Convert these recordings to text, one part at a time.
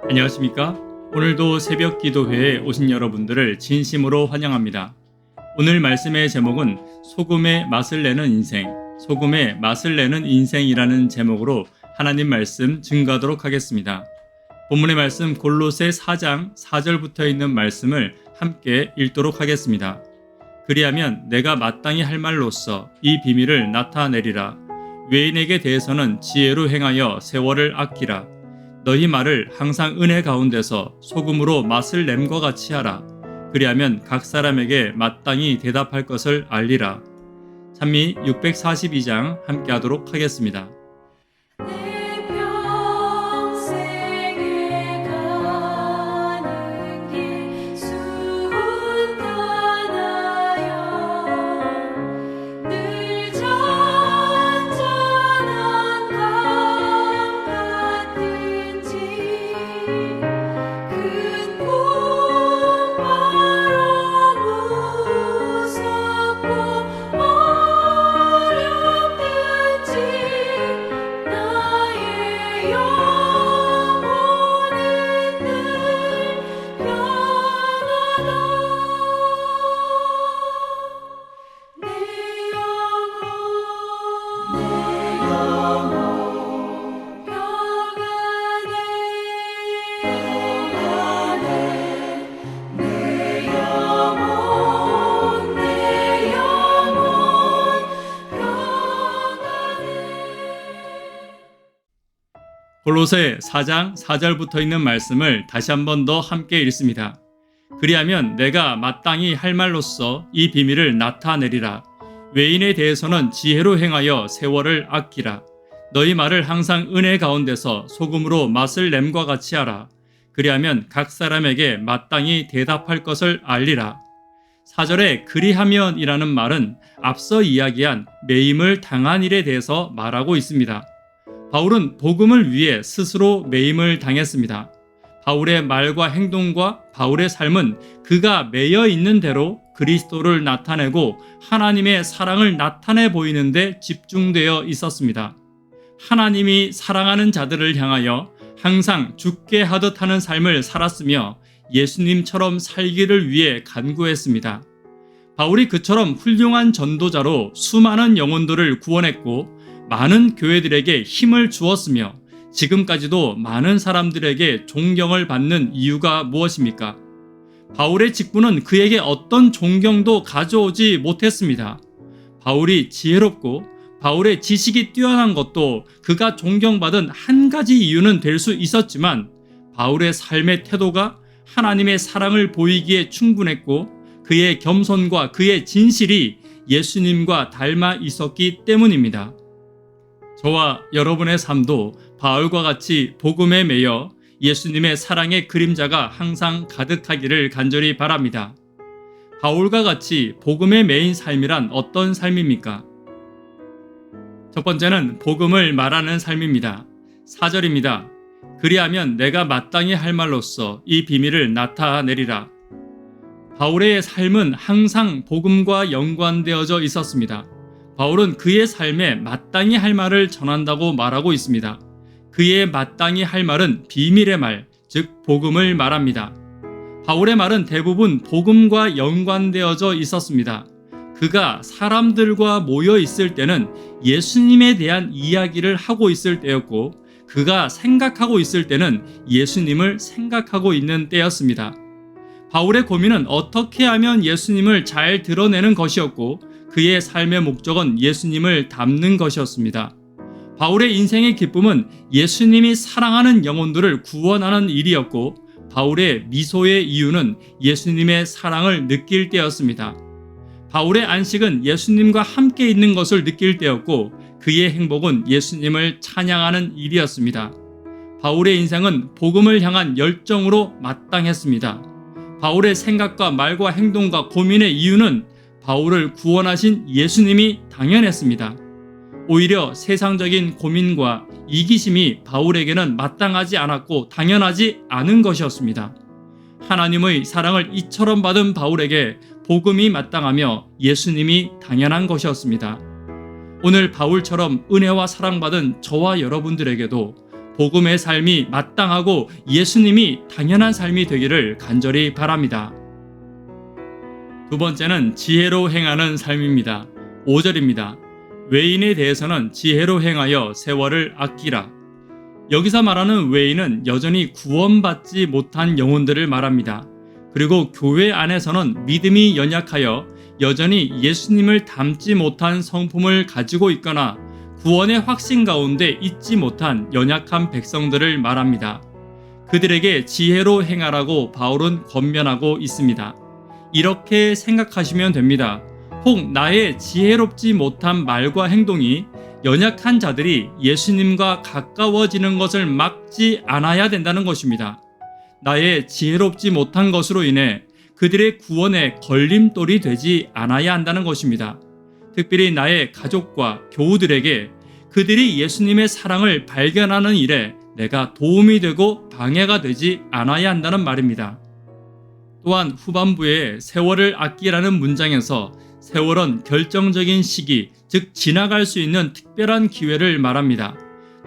안녕하십니까? 오늘도 새벽 기도회에 오신 여러분들을 진심으로 환영합니다. 오늘 말씀의 제목은 소금의 맛을 내는 인생, 소금의 맛을 내는 인생이라는 제목으로 하나님 말씀 증거하도록 하겠습니다. 본문의 말씀 골로새 4장 4절부터 있는 말씀을 함께 읽도록 하겠습니다. 그리하면 내가 마땅히 할 말로써 이 비밀을 나타내리라. 외인에게 대해서는 지혜로 행하여 세월을 아끼라. 너희 말을 항상 은혜 가운데서 소금으로 맛을 냄과 같이 하라. 그리하면 각 사람에게 마땅히 대답할 것을 알리라. 찬미 642장 함께 하도록 하겠습니다. 골로새 4장 4절부터 있는 말씀을 다시 한 번 더 함께 읽습니다. 그리하면 내가 마땅히 할 말로써 이 비밀을 나타내리라. 외인에 대해서는 지혜로 행하여 세월을 아끼라. 너희 말을 항상 은혜 가운데서 소금으로 맛을 냄과 같이 하라. 그리하면 각 사람에게 마땅히 대답할 것을 알리라. 4절에 그리하면이라는 말은 앞서 이야기한 매임을 당한 일에 대해서 말하고 있습니다. 바울은 복음을 위해 스스로 매임을 당했습니다. 바울의 말과 행동과 바울의 삶은 그가 매여 있는 대로 그리스도를 나타내고 하나님의 사랑을 나타내 보이는 데 집중되어 있었습니다. 하나님이 사랑하는 자들을 향하여 항상 죽게 하듯 하는 삶을 살았으며 예수님처럼 살기를 위해 간구했습니다. 바울이 그처럼 훌륭한 전도자로 수많은 영혼들을 구원했고 많은 교회들에게 힘을 주었으며 지금까지도 많은 사람들에게 존경을 받는 이유가 무엇입니까? 바울의 직분은 그에게 어떤 존경도 가져오지 못했습니다. 바울이 지혜롭고 바울의 지식이 뛰어난 것도 그가 존경받은 한 가지 이유는 될 수 있었지만 바울의 삶의 태도가 하나님의 사랑을 보이기에 충분했고 그의 겸손과 그의 진실이 예수님과 닮아 있었기 때문입니다. 저와 여러분의 삶도 바울과 같이 복음에 매여 예수님의 사랑의 그림자가 항상 가득하기를 간절히 바랍니다. 바울과 같이 복음에 매인 삶이란 어떤 삶입니까? 첫 번째는 복음을 말하는 삶입니다. 4절입니다. 그리하면 내가 마땅히 할 말로써 이 비밀을 나타내리라. 바울의 삶은 항상 복음과 연관되어져 있었습니다. 바울은 그의 삶에 마땅히 할 말을 전한다고 말하고 있습니다. 그의 마땅히 할 말은 비밀의 말, 즉 복음을 말합니다. 바울의 말은 대부분 복음과 연관되어져 있었습니다. 그가 사람들과 모여 있을 때는 예수님에 대한 이야기를 하고 있을 때였고 그가 생각하고 있을 때는 예수님을 생각하고 있는 때였습니다. 바울의 고민은 어떻게 하면 예수님을 잘 드러내는 것이었고 그의 삶의 목적은 예수님을 닮는 것이었습니다. 바울의 인생의 기쁨은 예수님이 사랑하는 영혼들을 구원하는 일이었고 바울의 미소의 이유는 예수님의 사랑을 느낄 때였습니다. 바울의 안식은 예수님과 함께 있는 것을 느낄 때였고 그의 행복은 예수님을 찬양하는 일이었습니다. 바울의 인생은 복음을 향한 열정으로 마땅했습니다. 바울의 생각과 말과 행동과 고민의 이유는 바울을 구원하신 예수님이 당연했습니다. 오히려 세상적인 고민과 이기심이 바울에게는 마땅하지 않았고 당연하지 않은 것이었습니다. 하나님의 사랑을 이처럼 받은 바울에게 복음이 마땅하며 예수님이 당연한 것이었습니다. 오늘 바울처럼 은혜와 사랑받은 저와 여러분들에게도 복음의 삶이 마땅하고 예수님이 당연한 삶이 되기를 간절히 바랍니다. 두 번째는 지혜로 행하는 삶입니다. 5절입니다. 외인에 대해서는 지혜로 행하여 세월을 아끼라. 여기서 말하는 외인은 여전히 구원받지 못한 영혼들을 말합니다. 그리고 교회 안에서는 믿음이 연약하여 여전히 예수님을 닮지 못한 성품을 가지고 있거나 구원의 확신 가운데 있지 못한 연약한 백성들을 말합니다. 그들에게 지혜로 행하라고 바울은 권면하고 있습니다. 이렇게 생각하시면 됩니다. 혹 나의 지혜롭지 못한 말과 행동이 연약한 자들이 예수님과 가까워지는 것을 막지 않아야 된다는 것입니다. 나의 지혜롭지 못한 것으로 인해 그들의 구원에 걸림돌이 되지 않아야 한다는 것입니다. 특별히 나의 가족과 교우들에게 그들이 예수님의 사랑을 발견하는 일에 내가 도움이 되고 방해가 되지 않아야 한다는 말입니다. 또한 후반부에 세월을 아끼라는 문장에서 세월은 결정적인 시기, 즉 지나갈 수 있는 특별한 기회를 말합니다.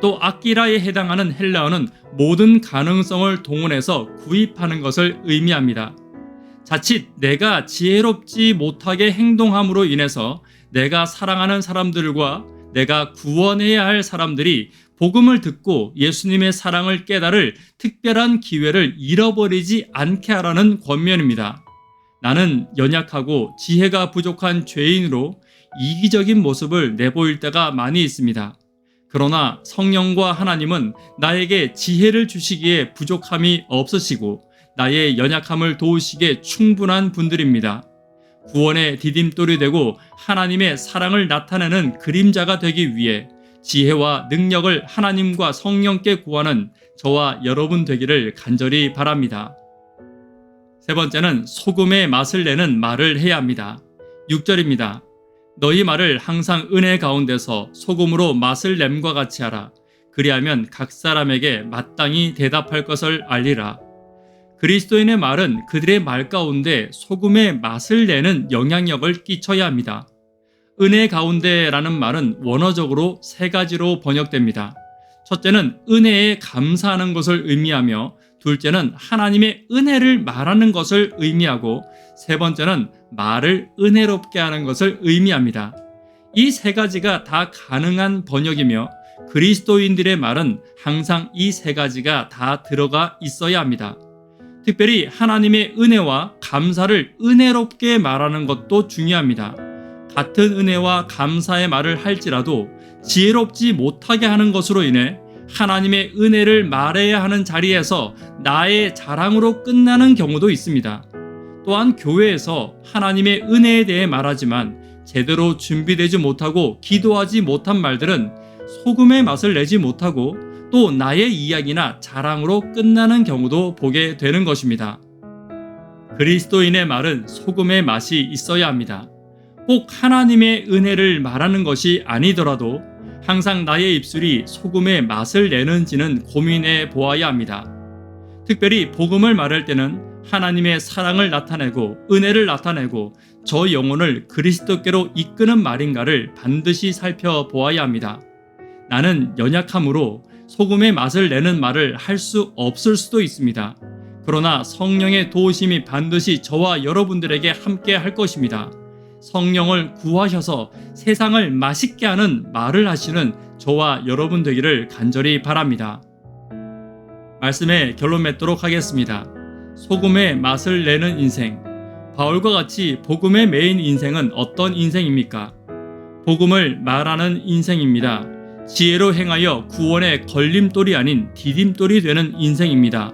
또 아끼라에 해당하는 헬라어는 모든 가능성을 동원해서 구입하는 것을 의미합니다. 자칫 내가 지혜롭지 못하게 행동함으로 인해서 내가 사랑하는 사람들과 내가 구원해야 할 사람들이 복음을 듣고 예수님의 사랑을 깨달을 특별한 기회를 잃어버리지 않게 하라는 권면입니다. 나는 연약하고 지혜가 부족한 죄인으로 이기적인 모습을 내보일 때가 많이 있습니다. 그러나 성령과 하나님은 나에게 지혜를 주시기에 부족함이 없으시고 나의 연약함을 도우시기에 충분한 분들입니다. 구원의 디딤돌이 되고 하나님의 사랑을 나타내는 그림자가 되기 위해 지혜와 능력을 하나님과 성령께 구하는 저와 여러분 되기를 간절히 바랍니다. 세 번째는 소금의 맛을 내는 말을 해야 합니다. 6절입니다. 너희 말을 항상 은혜 가운데서 소금으로 맛을 냄과 같이 하라. 그리하면 각 사람에게 마땅히 대답할 것을 알리라. 그리스도인의 말은 그들의 말 가운데 소금의 맛을 내는 영향력을 끼쳐야 합니다. 은혜 가운데라는 말은 원어적으로 세 가지로 번역됩니다. 첫째는 은혜에 감사하는 것을 의미하며, 둘째는 하나님의 은혜를 말하는 것을 의미하고, 세 번째는 말을 은혜롭게 하는 것을 의미합니다. 이 세 가지가 다 가능한 번역이며 그리스도인들의 말은 항상 이 세 가지가 다 들어가 있어야 합니다. 특별히 하나님의 은혜와 감사를 은혜롭게 말하는 것도 중요합니다. 같은 은혜와 감사의 말을 할지라도 지혜롭지 못하게 하는 것으로 인해 하나님의 은혜를 말해야 하는 자리에서 나의 자랑으로 끝나는 경우도 있습니다. 또한 교회에서 하나님의 은혜에 대해 말하지만 제대로 준비되지 못하고 기도하지 못한 말들은 소금의 맛을 내지 못하고 또 나의 이야기나 자랑으로 끝나는 경우도 보게 되는 것입니다. 그리스도인의 말은 소금의 맛이 있어야 합니다. 꼭 하나님의 은혜를 말하는 것이 아니더라도 항상 나의 입술이 소금의 맛을 내는지는 고민해 보아야 합니다. 특별히 복음을 말할 때는 하나님의 사랑을 나타내고 은혜를 나타내고 저 영혼을 그리스도께로 이끄는 말인가를 반드시 살펴보아야 합니다. 나는 연약함으로 소금의 맛을 내는 말을 할 수 없을 수도 있습니다. 그러나 성령의 도우심이 반드시 저와 여러분들에게 함께 할 것입니다. 성령을 구하셔서 세상을 맛있게 하는 말을 하시는 저와 여러분 되기를 간절히 바랍니다. 말씀의 결론 맺도록 하겠습니다. 소금의 맛을 내는 인생. 바울과 같이 복음에 매인 인생은 어떤 인생입니까? 복음을 말하는 인생입니다. 지혜로 행하여 구원의 걸림돌이 아닌 디딤돌이 되는 인생입니다.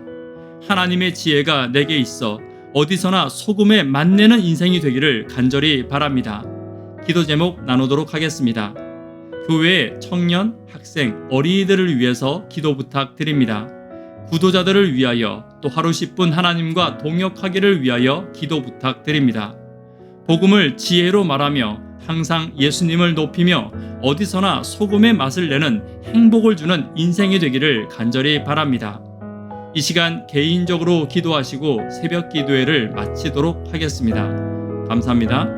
하나님의 지혜가 내게 있어 어디서나 소금에 맛내는 인생이 되기를 간절히 바랍니다. 기도 제목 나누도록 하겠습니다. 교회 청년, 학생, 어린이들을 위해서 기도 부탁드립니다. 구도자들을 위하여 또 하루 10분 하나님과 동역하기를 위하여 기도 부탁드립니다. 복음을 지혜로 말하며 항상 예수님을 높이며 어디서나 소금의 맛을 내는 행복을 주는 인생이 되기를 간절히 바랍니다. 이 시간 개인적으로 기도하시고 새벽 기도회를 마치도록 하겠습니다. 감사합니다.